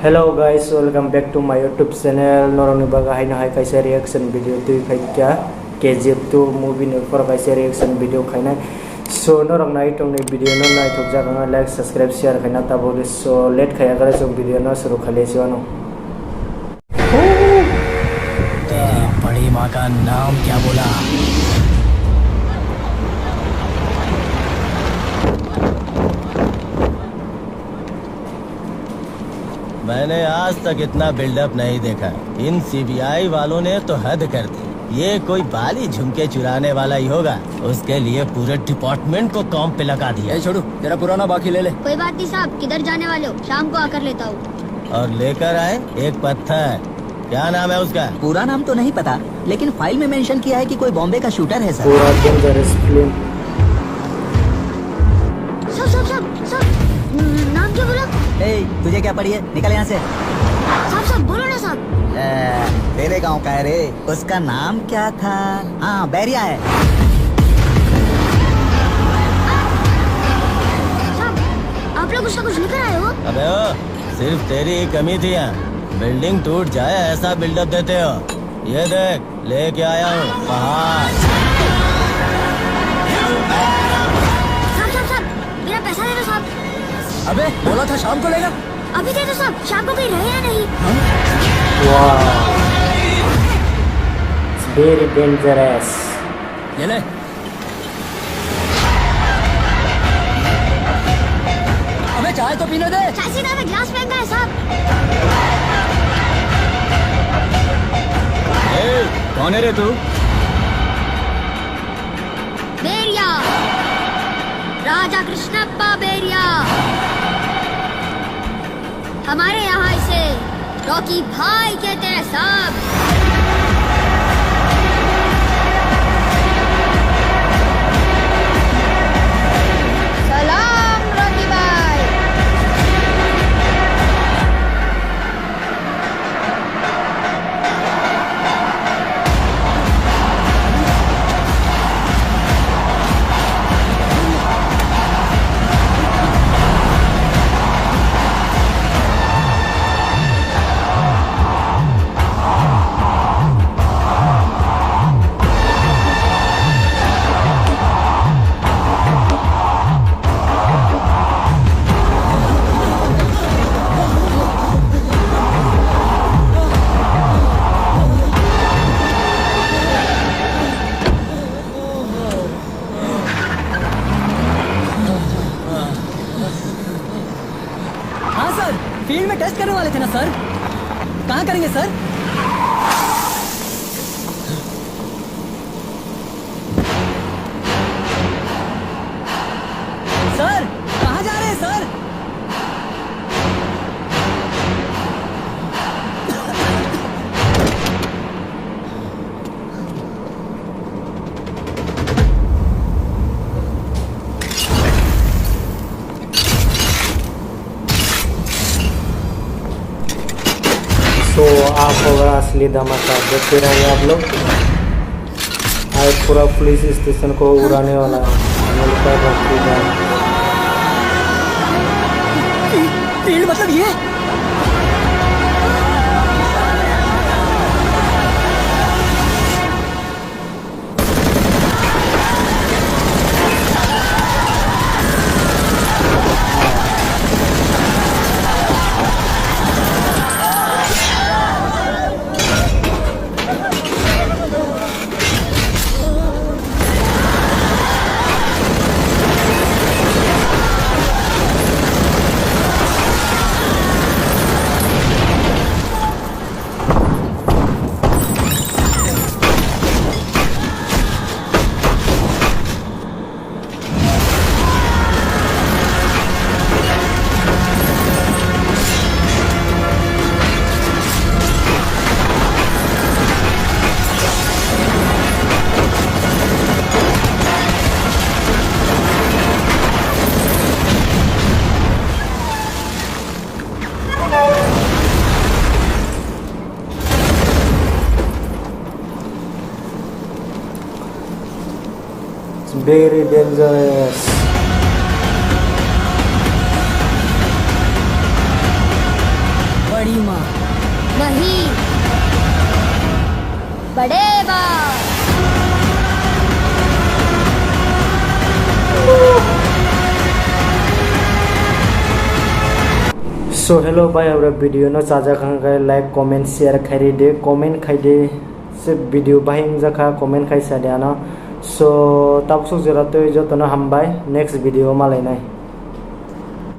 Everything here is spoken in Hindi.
Hello guys, welcome back to my YouTube channel. Norong ni baga hay na hay kaisa reaction video tu kai kya KGF 2 movie ni for kaisa reaction video khai na. So norong na itong ni video no na thok ja ka like subscribe share khai na ta bole so let khai agar so video no shuru khale si wano. तेरी बड़ी माँ का नाम क्या बोला? मैंने आज तक इतना बिल्डअप नहीं देखा। इन सीबीआई वालों ने तो हद कर दी। ये कोई बाली झुमके चुराने वाला ही होगा। उसके लिए पूरे डिपार्टमेंट को काम पे लगा दिया। छोड़ू, तेरा पुराना बाकी ले ले। कोई बात नहीं साहब, किधर जाने वाले हो? शाम को आकर लेता हूँ। और लेकर आए एक पत्थर। क्या नाम है उसका? पूरा नाम तो नहीं पता, लेकिन फाइल में मेंशन किया है कि कोई बॉम्बे का शूटर है सर। पूरा डेंजरस फिल्म. सब नाम क्या बोला? तुझे क्या पड़ी है? निकल यहाँ से। साहब बोलो ना साहब। तेरे गांव का है रे। उसका नाम क्या था? हाँ, बैरिया है। साहब आप लोग उसका कुछ लेकर आए हो? अबे ओ, सिर्फ तेरी ही कमी थी यहाँ। बिल्डिंग टूट जाए ऐसा बिल्डअप देते हो। ये देख, लेके आया हूँ पहाड़। साहब मेरा पैसा दे दो साहब। अबे बोला था शाम को लेगा। अभी दे दो साहब, शाम को कहीं रहे या नहीं? Wow, it's very dangerous. ये ले। अबे चाय तो पीने दे। चाय से ना गिलास फेंका है साहब। कौन है रे तू? बेरिया, राजा कृष्णप्पा बेरिया। हमारे यहाँ इसे रॉकी भाई कहते हैं साहब। सलाम रॉकी भाई। हाँ सर, फील्ड में टेस्ट करने वाले थे ना सर। कहाँ करेंगे सर? सर कहाँ जा रहे हैं सर? So आप होगा असली धमाका देखते रहिए आप लोग. आज पूरा पुलिस स्टेशन को उड़ाने वाला है. अमेरिका भर्ती का. फील्ड मतलब ये? Very dangerous. बड़ी माँ। नहीं, बड़े बाप। सो हेलो भाई और वीडियो नो चाजा खांगा लाइक कमेंट शेयर खाई दे कमेंट खाई दे से वीडियो बाहिंग जाखा कमेंट खाई सादियाना सो तब सो जरा तो जो तो ना हम बाय नेक्स्ट वीडियो मालाय नाय।